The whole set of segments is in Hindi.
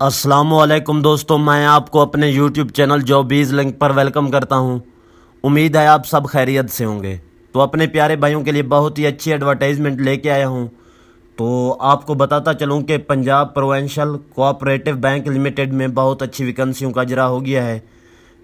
अस्सलामुअलैकुम दोस्तों, मैं आपको अपने YouTube चैनल जॉबीज़ लिंक पर वेलकम करता हूं। उम्मीद है आप सब खैरियत से होंगे। तो अपने प्यारे भाइयों के लिए बहुत ही अच्छी एडवर्टाइजमेंट लेके आया हूं। तो आपको बताता चलूं कि Punjab provincial cooperative bank limited में बहुत अच्छी वैकेंसियों का इजरा हो गया है।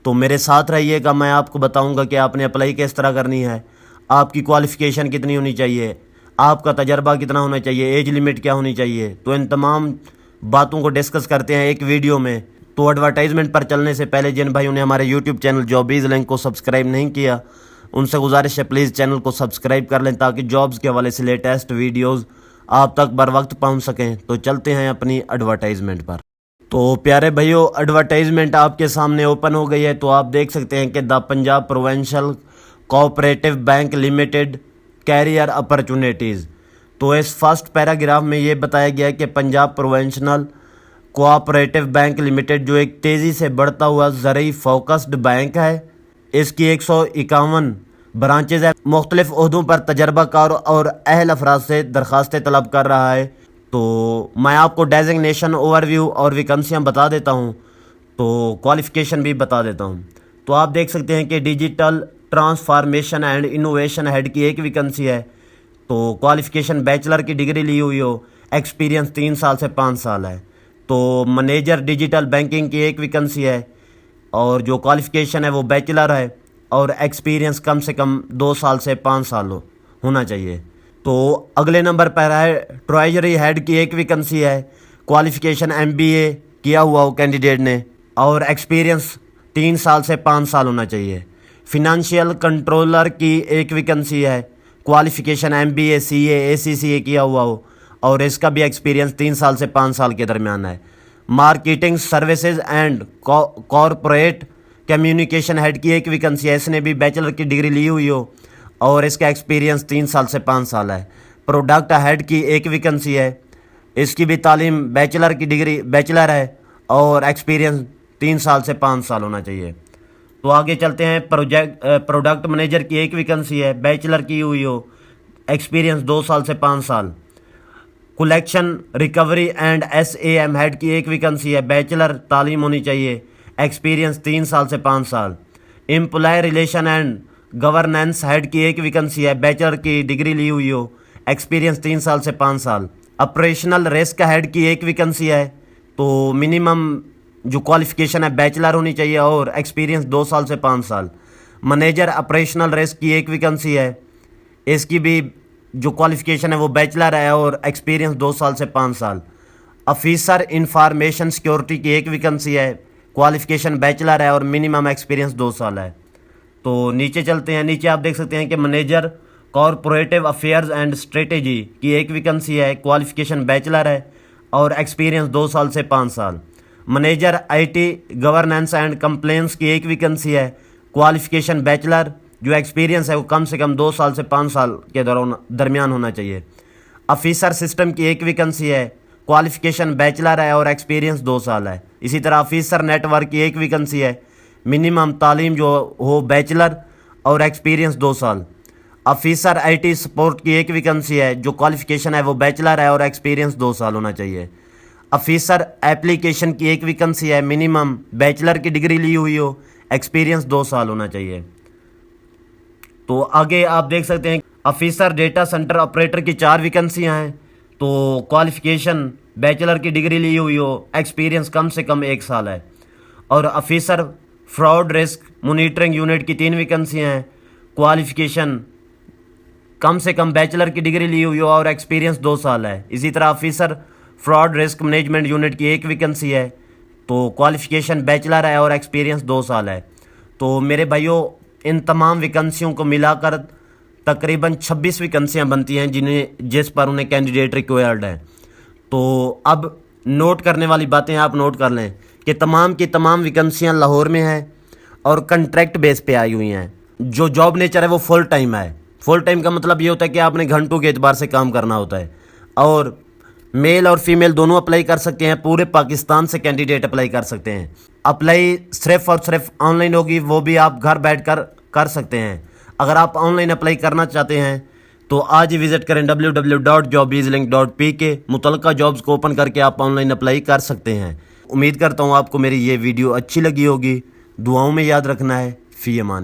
तो मेरे साथ रहिएगा, मैं आपको बताऊँगा कि आपने अप्लाई किस तरह करनी है, आपकी क्वालिफ़िकेशन कितनी होनी चाहिए, आपका तजर्बा कितना होना चाहिए, एज लिमिट क्या होनी चाहिए। तो इन तमाम बातों को डिस्कस करते हैं एक वीडियो में। तो एडवर्टाइजमेंट पर चलने से पहले जिन भाइयों ने हमारे यूट्यूब चैनल जॉबीज़ लिंक को सब्सक्राइब नहीं किया, उनसे गुजारिश है प्लीज़ चैनल को सब्सक्राइब कर लें ताकि जॉब्स के हवाले से लेटेस्ट वीडियोज़ आप तक बर वक्त पहुँच सकें। तो चलते हैं अपनी एडवर्टाइजमेंट पर। तो प्यारे भाइयों, एडवर्टाइजमेंट आपके सामने ओपन हो गई है। तो आप देख सकते हैं कि the Punjab provincial cooperative bank limited career opportunities. तो इस फर्स्ट पैराग्राफ में ये बताया गया है कि Punjab provincial cooperative bank limited जो एक तेज़ी से बढ़ता हुआ ज़रूरी फोकस्ड बैंक है, इसकी 151 ब्रांचेज है, मुख्तलिफ ओहदों पर तजर्बाकार और अहल अफराद से दरख्वास्तें तलब कर रहा है। तो मैं आपको डेजिग्नेशन ओवरव्यू और वैकेंसियाँ बता देता हूँ, तो क्वालिफ़िकेशन भी बता देता हूँ। तो आप देख सकते हैं कि digital transformation and innovation head की एक वैकेंसी है। तो क्वालिफ़िकेशन बैचलर की डिग्री ली हुई हो, एक्सपीरियंस 3 साल से 5 साल है। तो मैनेजर डिजिटल बैंकिंग की एक वैकेंसी है और जो क्वालिफ़िकेशन है वो बैचलर है और एक्सपीरियंस कम से कम 2 साल से 5 साल होना चाहिए। तो अगले नंबर पर है ट्रेजरी हेड की एक वैकेंसी है, क्वालिफ़िकेशन MBA किया हुआ हो कैंडिडेट ने और एक्सपीरियंस 3 साल से 5 साल होना चाहिए। फिनंशियल कंट्रोलर की एक वैकेंसी है, क्वालिफ़िकेशन MBA CA ACCA किया हुआ हो और इसका भी एक्सपीरियंस 3 साल से 5 साल के दरमियान है। Marketing services and corporate communication head की एक वैकेंसी है, इसने भी बैचलर की डिग्री ली हुई हो और इसका एक्सपीरियंस 3 साल से 5 साल है। प्रोडक्ट हेड की एक वैकेंसी है, इसकी भी तालीम बैचलर की डिग्री बैचलर है और एक्सपीरियंस 3 साल से 5 साल होना चाहिए। तो आगे चलते हैं। प्रोडक्ट मैनेजर की एक वैकेंसी है, बैचलर की हुई हो, एक्सपीरियंस 2 साल से 5 साल। Collection recovery and SAM head की एक वैकेंसी है, बैचलर तालीम होनी चाहिए, एक्सपीरियंस 3 साल से 5 साल। Employ relation and governance head की एक वैकेंसी है, बैचलर की डिग्री ली हुई हो, एक्सपीरियंस 3 साल से 5 साल। ऑपरेशनल रिस्क हेड की एक वैकेंसी है, तो मिनिमम जो क्वालिफ़िकेशन है बैचलर होनी चाहिए और एक्सपीरियंस 2 साल से 5 साल। मैनेजर ऑपरेशनल रिस्क की एक वैकेंसी है, इसकी भी जो क्वालिफ़िकेशन है वो बैचलर है और एक्सपीरियंस 2 साल से 5 साल। ऑफिसर इंफॉर्मेशन सिक्योरिटी की एक वैकेंसी है, क्वालिफ़िकेशन बैचलर है और मिनिमम एक्सपीरियंस 2 साल है। तो नीचे चलते हैं। नीचे आप देख सकते हैं कि manager corporative affairs and strategy की एक वैकेंसी है, क्वालिफ़िकेशन बैचलर है और एक्सपीरियंस 2 साल से 5 साल। Manager IT governance and compliance की एक वैकेंसी है, क्वालिफ़िकेशन बैचलर, जो एक्सपीरियंस है वो कम से कम 2 साल से 5 साल के दरमियान होना चाहिए। ऑफिसर सिस्टम की एक वैकेंसी है, क्वालिफ़िकेशन बैचलर है और एक्सपीरियंस 2 साल है। इसी तरह ऑफिसर नेटवर्क की एक वैकेंसी है, मिनिमम तालीम जो हो बैचलर और एक्सपीरियंस 2 साल। ऑफिसर IT सपोर्ट की एक वैकेंसी है, जो क्वालिफ़िकेशन है वो बैचलर है और एक्सपीरियंस 2 साल होना चाहिए। ऑफिसर एप्लीकेशन की एक वैकेंसी है, मिनिमम बैचलर की डिग्री ली हुई हो, एक्सपीरियंस 2 साल होना चाहिए। तो आगे आप देख सकते हैं ऑफिसर डेटा सेंटर ऑपरेटर की 4 वैकेंसियां हैं, तो क्वालिफ़िकेशन बैचलर की डिग्री ली हुई हो, एक्सपीरियंस कम से कम 1 साल है। और officer fraud risk monitoring unit की 3 वैकेंसियां हैं, क्वालिफ़िकेशन कम से कम बैचलर की डिग्री ली हुई हो और एक्सपीरियंस 2 साल है। इसी तरह officer fraud risk management unit की एक वैकेंसी है, तो क्वालिफ़िकेशन बैचलर है और एक्सपीरियंस 2 साल है। तो मेरे भाइयों, इन तमाम वैकेंसियों को मिलाकर तकरीबन 26 वैकेंसियाँ बनती हैं जिस पर उन्हें कैंडिडेट रिक्वायर्ड है। तो अब नोट करने वाली बातें आप नोट कर लें कि तमाम की तमाम वैकेंसियाँ लाहौर में हैं और कंट्रैक्ट बेस पे आई हुई हैं। जो जॉब नेचर है वो फुल टाइम है। फुल टाइम का मतलब ये होता है कि आपने घंटों के एतबार से काम करना होता है और मेल और फीमेल दोनों अप्लाई कर सकते हैं। पूरे पाकिस्तान से कैंडिडेट अप्लाई कर सकते हैं। अप्लाई सिर्फ और सिर्फ ऑनलाइन होगी, वो भी आप घर बैठकर कर सकते हैं। अगर आप ऑनलाइन अप्लाई करना चाहते हैं तो आज ही विजिट करें www.jobeaslink.pk। मुतलका जॉब्स को ओपन करके आप ऑनलाइन अप्लाई कर सकते हैं। उम्मीद करता हूँ आपको मेरी ये वीडियो अच्छी लगी होगी। दुआओं में याद रखना है। फ़ी अमान।